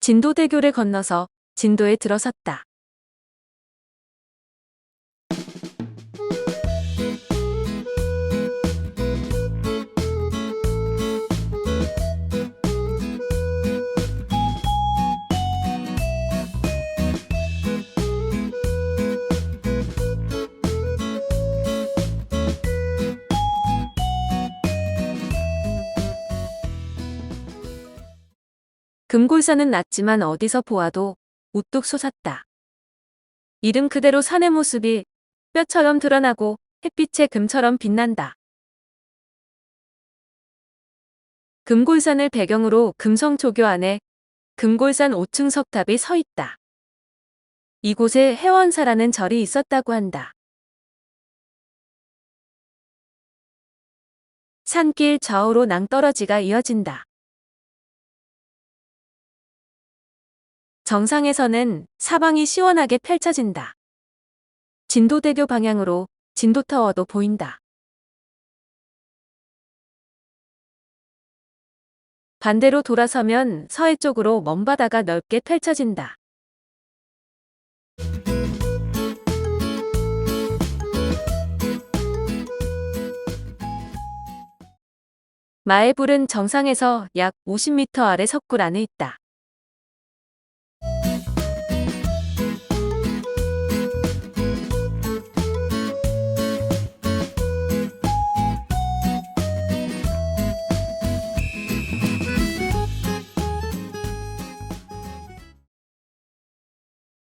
진도대교를 건너서 진도에 들어섰다. 금골산은 낮지만 어디서 보아도 우뚝 솟았다. 이름 그대로 산의 모습이 뼈처럼 드러나고 햇빛에 금처럼 빛난다. 금골산을 배경으로 금성초교 안에 금골산 5층 석탑이 서 있다. 이곳에 해원사라는 절이 있었다고 한다. 산길 좌우로 낭떠러지가 이어진다. 정상에서는 사방이 시원하게 펼쳐진다. 진도대교 방향으로 진도타워도 보인다. 반대로 돌아서면 서해 쪽으로 먼바다가 넓게 펼쳐진다. 마애불은 정상에서 약 50m 아래 석굴 안에 있다.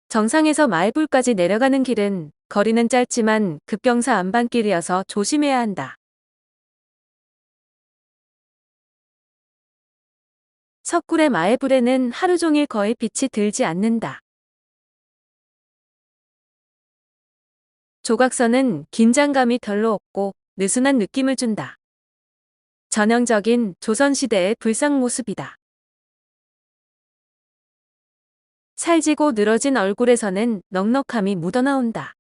정상에서 마애불까지 내려가는 길은 거리는 짧지만 급경사 안반길이어서 조심해야 한다. 석굴의 마애불에는 하루 종일 거의 빛이 들지 않는다. 조각선은 긴장감이 별로 없고 느슨한 느낌을 준다. 전형적인 조선시대의 불상 모습이다. 살지고 늘어진 얼굴에서는 넉넉함이 묻어나온다.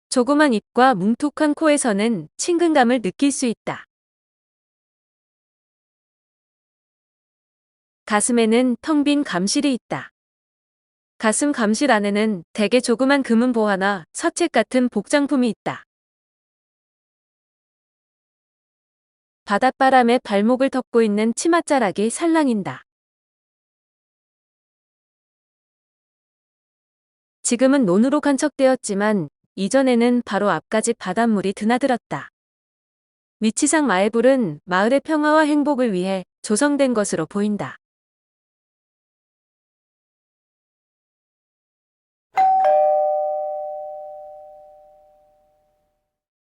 조그만 입과 뭉툭한 코에서는 친근감을 느낄 수 있다. 가슴에는 텅 빈 감실이 있다. 가슴 감실 안에는 대개 조그만 금은 보화나 서책 같은 복장품이 있다. 바닷바람에 발목을 덮고 있는 치맛자락이 살랑인다. 지금은 논으로 간척되었지만 이전에는 바로 앞까지 바닷물이 드나들었다. 위치상 마애불은 마을의 평화와 행복을 위해 조성된 것으로 보인다.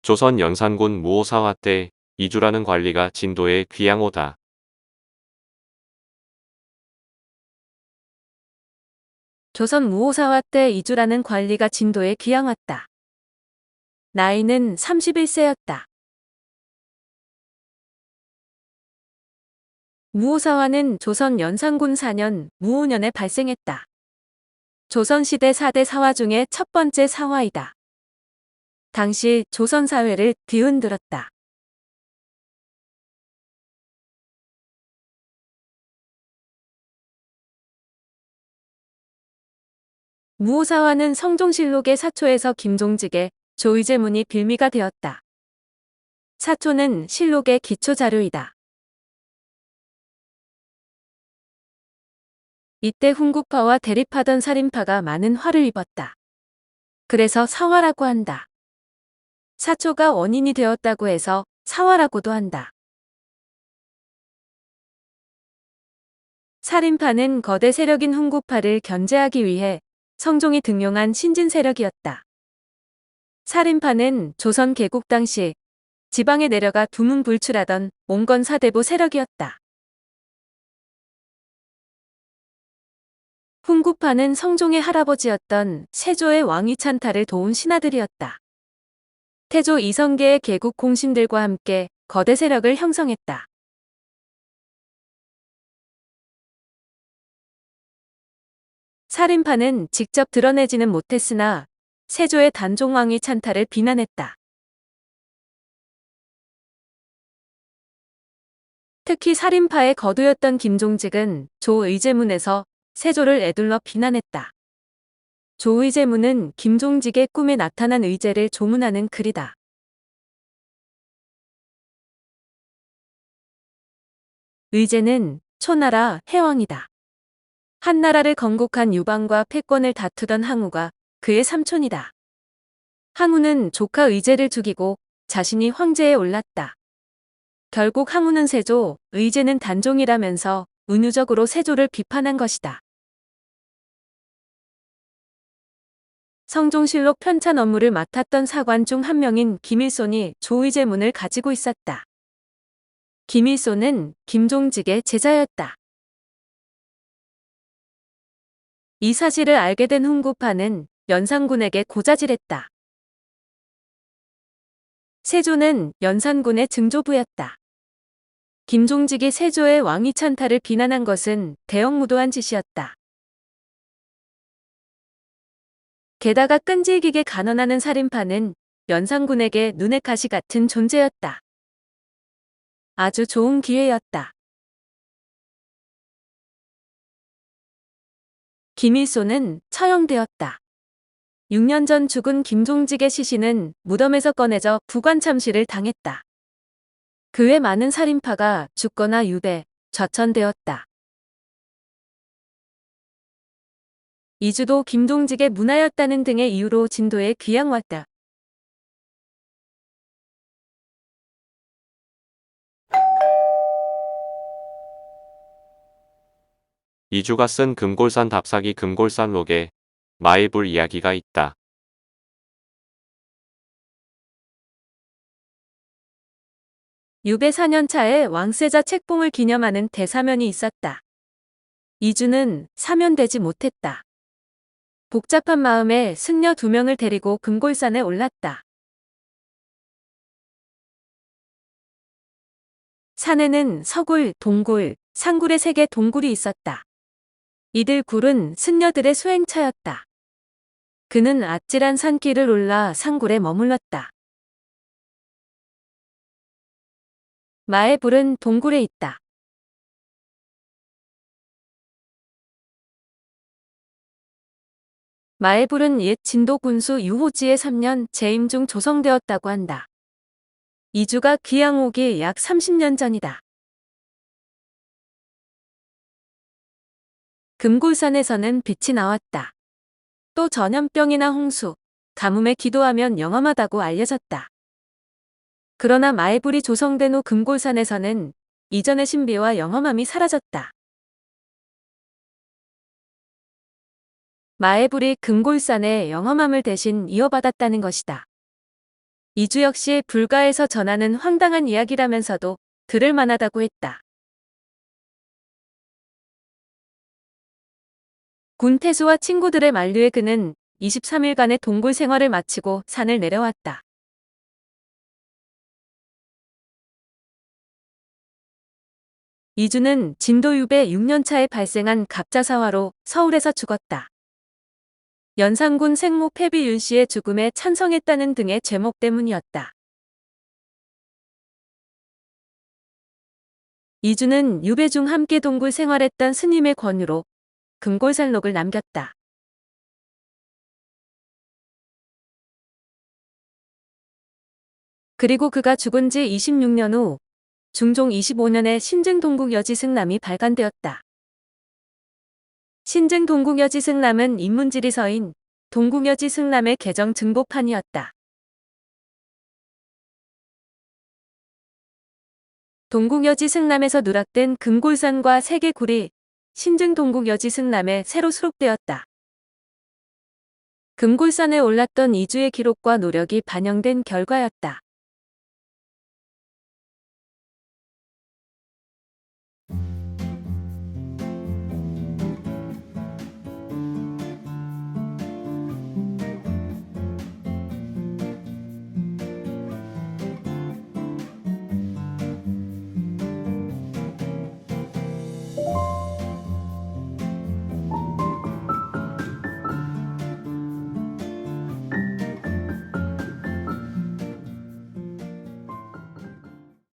조선 연산군 무오사화 때 이주라는 관리가 진도에 귀양 오다. 조선 무오사화 때 이주라는 관리가 진도에 귀양 왔다. 나이는 31세였다. 무오사화는 조선 연산군 4년 무오년에 발생했다. 조선시대 4대 사화 중에 첫 번째 사화이다. 당시 조선 사회를 뒤흔들었다. 무오사화는 성종실록의 사초에서 김종직의 조의제문이 빌미가 되었다. 사초는 실록의 기초 자료이다. 이때 훈국파와 대립하던 살인파가 많은 화를 입었다. 그래서 사화라고 한다. 사초가 원인이 되었다고 해서 사화라고도 한다. 살인파는 거대 세력인 훈국파를 견제하기 위해 성종이 등용한 신진 세력이었다. 살인파는 조선 개국 당시 지방에 내려가 두문불출하던 몽건 사대부 세력이었다. 훈국파는 성종의 할아버지였던 세조의 왕위 찬탈을 도운 신하들이었다. 태조 이성계의 개국 공신들과 함께 거대 세력을 형성했다. 살인파는 직접 드러내지는 못했으나 세조의 단종왕위 찬탈을 비난했다. 특히 살인파의 거두였던 김종직은 조의제문에서 세조를 에둘러 비난했다. 조의제문은 김종직의 꿈에 나타난 의제를 조문하는 글이다. 의제는 초나라 해왕이다. 한나라를 건국한 유방과 패권을 다투던 항우가 그의 삼촌이다. 항우는 조카 의제를 죽이고 자신이 황제에 올랐다. 결국 항우는 세조, 의제는 단종이라면서 은유적으로 세조를 비판한 것이다. 성종실록 편찬 업무를 맡았던 사관 중 한 명인 김일손이 조의제문을 가지고 있었다. 김일손은 김종직의 제자였다. 이 사실을 알게 된 훈구파는 연산군에게 고자질했다. 세조는 연산군의 증조부였다. 김종직이 세조의 왕위 찬탈을 비난한 것은 대형무도한 짓이었다. 게다가 끈질기게 간언하는 살인파는 연산군에게 눈의 가시 같은 존재였다. 아주 좋은 기회였다. 김일손은 처형되었다. 6년 전 죽은 김종직의 시신은 무덤에서 꺼내져 부관참시를 당했다. 그 외 많은 살인파가 죽거나 유배, 좌천되었다. 이주도 김종직의 문화였다는 등의 이유로 진도에 귀양왔다. 이주가 쓴 금골산 답사기 금골산록에 마애불 이야기가 있다. 유배 4년 차에 왕세자 책봉을 기념하는 대사면이 있었다. 이주는 사면되지 못했다. 복잡한 마음에 승려 2명을 데리고 금골산에 올랐다. 산에는 서굴, 동굴, 상굴의 3개 동굴이 있었다. 이들 굴은 승려들의 수행처였다. 그는 아찔한 산길을 올라 상굴에 머물렀다. 마애불은 동굴에 있다. 마애불은 옛 진도 군수 유호지의 3년 재임 중 조성되었다고 한다. 이주가 귀양 오기 약 30년 전이다. 금골산에서는 빛이 나왔다. 또 전염병이나 홍수, 가뭄에 기도하면 영험하다고 알려졌다. 그러나 마애불이 조성된 후 금골산에서는 이전의 신비와 영험함이 사라졌다. 마애불이 금골산의 영험함을 대신 이어받았다는 것이다. 이주 역시 불가에서 전하는 황당한 이야기라면서도 들을 만하다고 했다. 군태수와 친구들의 만류에 그는 23일간의 동굴 생활을 마치고 산을 내려왔다. 이주는 진도 유배 6년 차에 발생한 갑자사화로 서울에서 죽었다. 연산군 생모 패비 윤씨의 죽음에 찬성했다는 등의 죄목 때문이었다. 이주는 유배 중 함께 동굴 생활했던 스님의 권유로 금골산록을 남겼다. 그리고 그가 죽은 지 26년 후 중종 25년에 신증동국여지승남이 발간되었다. 신증동국여지승남은 인문지리서인 동국여지승남의 개정 증보판이었다. 동국여지승남에서 누락된 금골산과 3개 굴이 신증동국여지승남에 새로 수록되었다. 금골산에 올랐던 이주의 기록과 노력이 반영된 결과였다.